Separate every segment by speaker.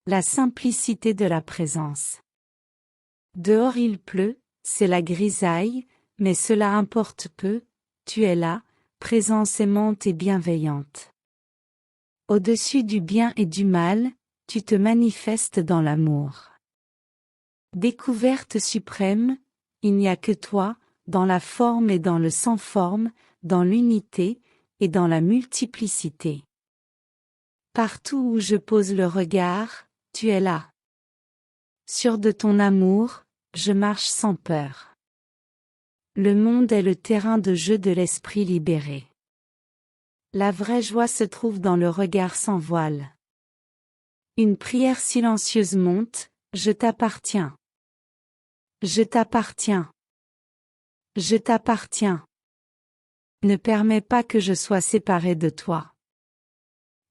Speaker 1: La simplicité de la présence. Dehors il pleut, c'est la grisaille, mais cela importe peu, tu es là, présence aimante et bienveillante. Au-dessus du bien et du mal, tu te manifestes dans l'amour. Découverte suprême, il n'y a que toi, dans la forme et dans le sans forme, dans l'unité, et dans la multiplicité. Partout où je pose le regard, tu es là. Sûr de ton amour, je marche sans peur. Le monde est le terrain de jeu de l'esprit libéré. La vraie joie se trouve dans le regard sans voile. Une prière silencieuse monte, je t'appartiens. Je t'appartiens. Je t'appartiens. Ne permets pas que je sois séparé de toi.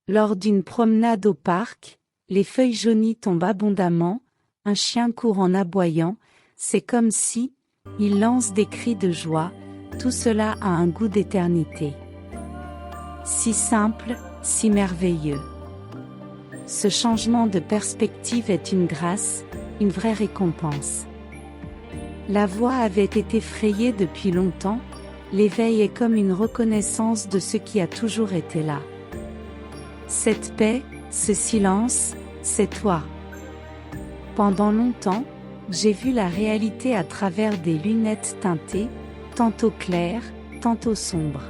Speaker 1: Lors d'une promenade au parc, les feuilles jaunies tombent abondamment, un chien court en aboyant, c'est comme si, il lance des cris de joie, tout cela a un goût d'éternité. Si simple, si merveilleux. Ce changement de perspective est une grâce, une vraie récompense. La voie avait été frayée depuis longtemps, l'éveil est comme une reconnaissance de ce qui a toujours été là. Cette paix, ce silence, c'est toi. Pendant longtemps, j'ai vu la réalité à travers des lunettes teintées, tantôt claires, tantôt sombres.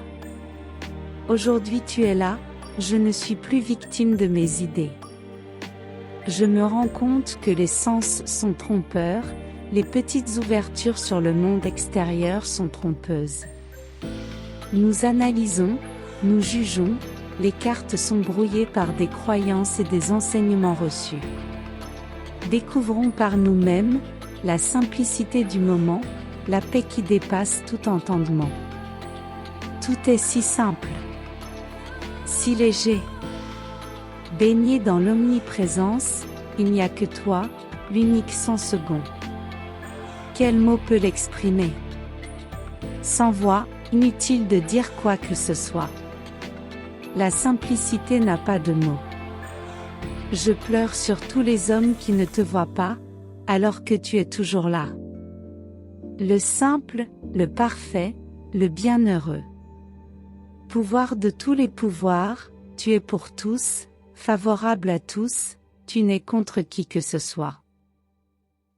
Speaker 1: Aujourd'hui tu es là, je ne suis plus victime de mes idées. Je me rends compte que les sens sont trompeurs, les petites ouvertures sur le monde extérieur sont trompeuses. Nous analysons, nous jugeons, les cartes sont brouillées par des croyances et des enseignements reçus. Découvrons par nous-mêmes la simplicité du moment, la paix qui dépasse tout entendement. Tout est si simple, si léger. Baigné dans l'omniprésence, il n'y a que toi, l'unique sans second. Quel mot peut l'exprimer? Sans voix, inutile de dire quoi que ce soit. La simplicité n'a pas de mots. Je pleure sur tous les hommes qui ne te voient pas, alors que tu es toujours là. Le simple, le parfait, le bienheureux. Pouvoir de tous les pouvoirs, tu es pour tous, favorable à tous, tu n'es contre qui que ce soit.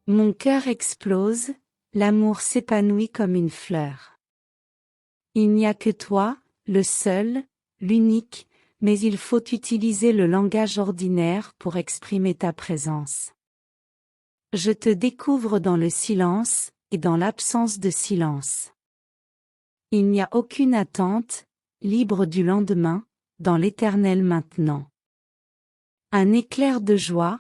Speaker 1: Mon cœur explose, l'amour s'épanouit comme une fleur. Il n'y a que toi, le seul, l'unique, mais il faut utiliser le langage ordinaire pour exprimer ta présence. Je te découvre dans le silence, et dans l'absence de silence. Il n'y a aucune attente, libre du lendemain, dans l'éternel maintenant. Un éclair de joie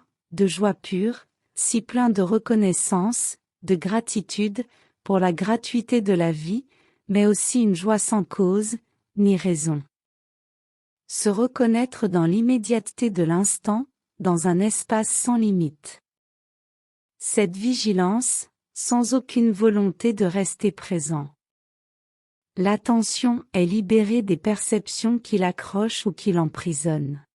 Speaker 1: pure, si plein de reconnaissance, de gratitude, pour la gratuité de la vie, mais aussi une joie sans cause, ni raison. Se reconnaître dans l'immédiateté de l'instant, dans un espace sans limite. Cette vigilance, sans aucune volonté de rester présent. L'attention est libérée des perceptions qui l'accrochent ou qui l'emprisonnent.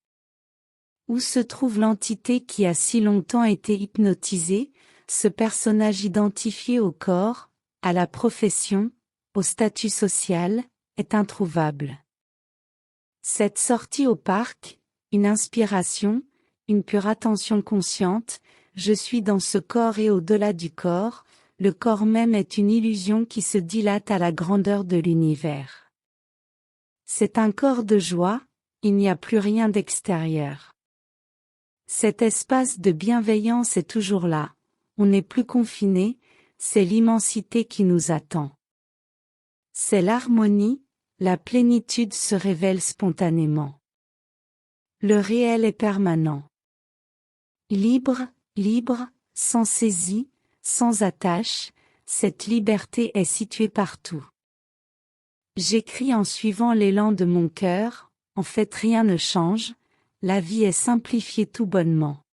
Speaker 1: Où se trouve l'entité qui a si longtemps été hypnotisée, ce personnage identifié au corps, à la profession, au statut social, est introuvable. Cette sortie au parc, une inspiration, une pure attention consciente, je suis dans ce corps et au-delà du corps, le corps même est une illusion qui se dilate à la grandeur de l'univers. C'est un corps de joie, il n'y a plus rien d'extérieur. Cet espace de bienveillance est toujours là, on n'est plus confiné, c'est l'immensité qui nous attend. C'est l'harmonie, la plénitude se révèle spontanément. Le réel est permanent. Libre, sans saisie, sans attache, cette liberté est située partout. J'écris en suivant l'élan de mon cœur, en fait rien ne change, la vie est simplifiée tout bonnement.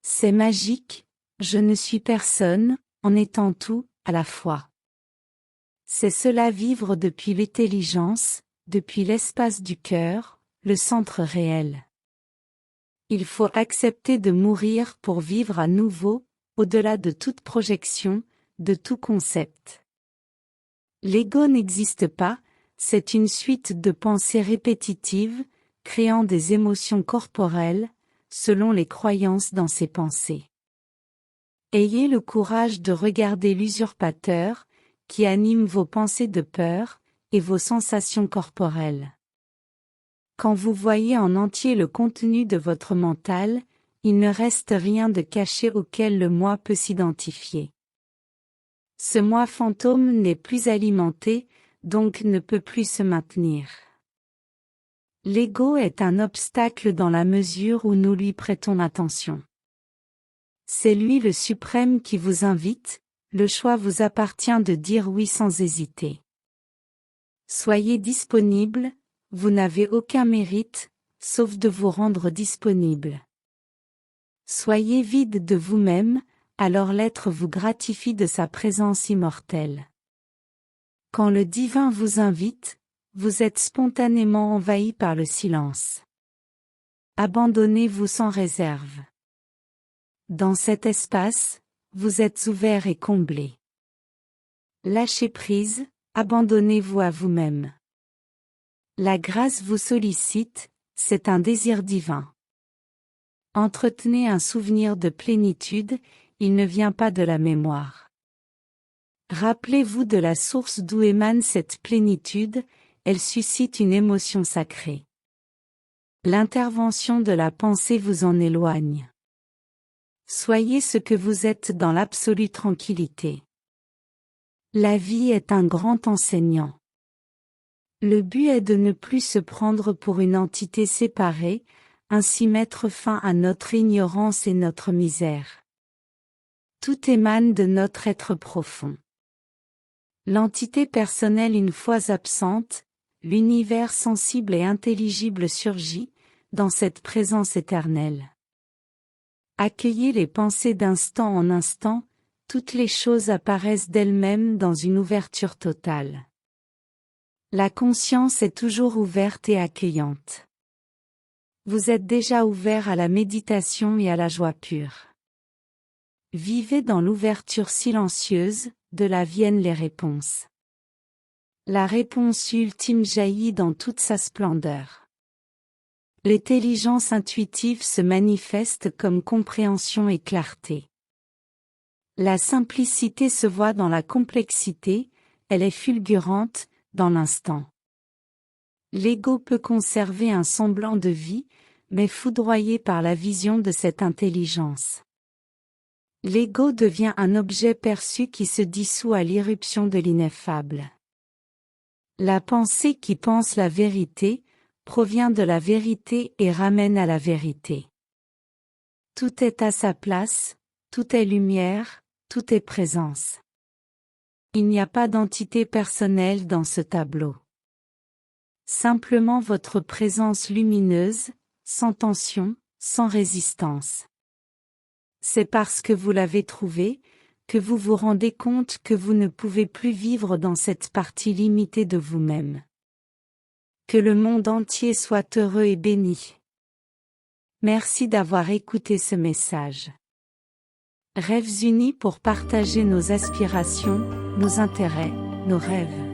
Speaker 1: C'est magique, je ne suis personne, en étant tout, à la fois. C'est cela vivre depuis l'intelligence, depuis l'espace du cœur, le centre réel. Il faut accepter de mourir pour vivre à nouveau, au-delà de toute projection, de tout concept. L'ego n'existe pas, c'est une suite de pensées répétitives, créant des émotions corporelles, selon les croyances dans ces pensées. Ayez le courage de regarder l'usurpateur, qui anime vos pensées de peur, et vos sensations corporelles. Quand vous voyez en entier le contenu de votre mental, il ne reste rien de caché auquel le moi peut s'identifier. Ce moi fantôme n'est plus alimenté, donc ne peut plus se maintenir. L'ego est un obstacle dans la mesure où nous lui prêtons attention. C'est lui le suprême qui vous invite, le choix vous appartient de dire oui sans hésiter. Soyez disponible, vous n'avez aucun mérite, sauf de vous rendre disponible. Soyez vide de vous-même, alors l'être vous gratifie de sa présence immortelle. Quand le divin vous invite, vous êtes spontanément envahi par le silence. Abandonnez-vous sans réserve. Dans cet espace, vous êtes ouvert et comblé. Lâchez prise, abandonnez-vous à vous-même. La grâce vous sollicite, c'est un désir divin. Entretenez un souvenir de plénitude, il ne vient pas de la mémoire. Rappelez-vous de la source d'où émane cette plénitude, elle suscite une émotion sacrée. L'intervention de la pensée vous en éloigne. Soyez ce que vous êtes dans l'absolue tranquillité. La vie est un grand enseignant. Le but est de ne plus se prendre pour une entité séparée, ainsi mettre fin à notre ignorance et notre misère. Tout émane de notre être profond. L'entité personnelle une fois absente, l'univers sensible et intelligible surgit, dans cette présence éternelle. Accueillez les pensées d'instant en instant, toutes les choses apparaissent d'elles-mêmes dans une ouverture totale. La conscience est toujours ouverte et accueillante. Vous êtes déjà ouvert à la méditation et à la joie pure. Vivez dans l'ouverture silencieuse, de là viennent les réponses. La réponse ultime jaillit dans toute sa splendeur. L'intelligence intuitive se manifeste comme compréhension et clarté. La simplicité se voit dans la complexité, elle est fulgurante, dans l'instant. L'ego peut conserver un semblant de vie, mais foudroyé par la vision de cette intelligence. L'ego devient un objet perçu qui se dissout à l'irruption de l'ineffable. La pensée qui pense la vérité, provient de la vérité et ramène à la vérité. Tout est à sa place, tout est lumière, tout est présence. Il n'y a pas d'entité personnelle dans ce tableau. Simplement votre présence lumineuse, sans tension, sans résistance. C'est parce que vous l'avez trouvé, que vous vous rendez compte que vous ne pouvez plus vivre dans cette partie limitée de vous-même. Que le monde entier soit heureux et béni. Merci d'avoir écouté ce message. Rêves unis pour partager nos aspirations, nos intérêts, nos rêves.